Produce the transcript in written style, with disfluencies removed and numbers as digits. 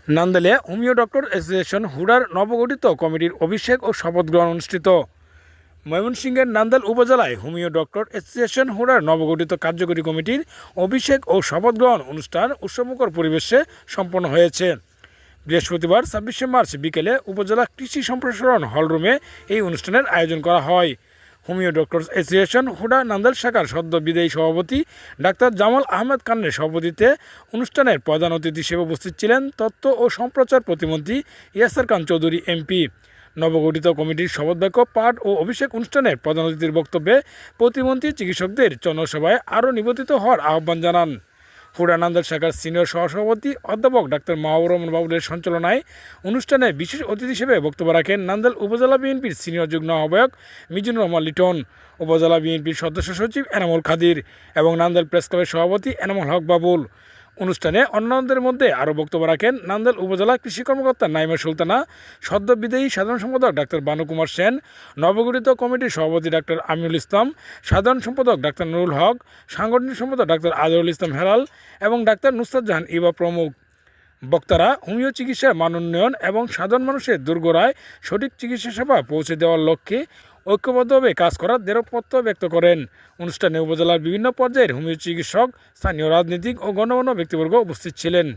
নান্দাইলে homeo doctor association হুডার নবগঠিত কমিটির অভিষেক ও শপথ গ্রহণ অনুষ্ঠিত। ময়মনসিংহের নান্দাইল উপজেলায় হোমিও ডক্টর অ্যাসোসিয়েশন হুডার নবগঠিত কার্যকরী কমিটির অভিষেক ও শপথ গ্রহণ অনুষ্ঠান উৎসবমুখর পরিবেশে সম্পন্ন হয়েছে। বৃহস্পতিবার ২৬শে মার্চ বিকেলে উপজেলা কৃষি সম্প্রসারণ হলরুমে এই অনুষ্ঠানের আয়োজন করা হয়। Homeo doctor association Hooda Nandail শাখার সদ্য বিদায়ী সভাপতি ডাক্তার জামাল আহমেদ খানের সভাপতিত্বে অনুষ্ঠানের প্রধান অতিথি হিসেবে উপস্থিত ছিলেন তথ্য ও সম্প্রচার প্রতিমন্ত্রী ইয়াসার খান চৌধুরী এমপি। নবগঠিত কমিটির শপথ বাক্য পাঠ ও অভিষেক অনুষ্ঠানের প্রধান অতিথির বক্তব্যে প্রতিমন্ত্রী চিকিৎসকদের জনসভায় আরও নিবেদিত হওয়ার আহ্বান জানান। হুডা নান্দাইল শাখার সিনিয়র সহসভাপতি অধ্যাপক ডাক্তার মাহবুবুর রহমান বাবুলের সঞ্চালনায় অনুষ্ঠানে বিশেষ অতিথি হিসেবে বক্তব্য রাখেন নান্দাইল উপজেলা বিএনপির সিনিয়র যুগ্ম আহ্বায়ক মিজানুর রহমান লিটন, উপজেলা বিএনপির সদস্য সচিব এনামুল খাদির এবং নান্দাইল প্রেস ক্লাবের সভাপতি এনামুল হক বাবুল। অনুষ্ঠানে অন্যান্যদের মধ্যে আরও বক্তব্য রাখেন নান্দাইল উপজেলা কৃষি কর্মকর্তা নাইমা সুলতানা, সদ্য বিদায়ী সাধারণ সম্পাদক ডাক্তার বানুকুমার সেন, নবগঠিত কমিটির সভাপতি ডাক্তার আমিনুল ইসলাম, সাধারণ সম্পাদক ডাক্তার নুরুল হক, সাংগঠনিক সম্পাদক ডাক্তার আজহারুল ইসলাম হেলাল এবং ডাক্তার নুসরাত জাহান ইবা প্রমুখ। বক্তারা হোমিও চিকিৎসার মান উন্নয়ন এবং সাধারণ মানুষের দুর্গরায় সঠিক চিকিৎসা সেবা পৌঁছে দেওয়ার লক্ষ্যে ঐক্যবদ্ধভাবে কাজ করার দৃঢ়পত্র ব্যক্ত করেন। অনুষ্ঠানে উপজেলার বিভিন্ন পর্যায়ের হোমিও চিকিৎসক, স্থানীয় রাজনীতিক ও গণ্যমান্য ব্যক্তিবর্গ উপস্থিত ছিলেন।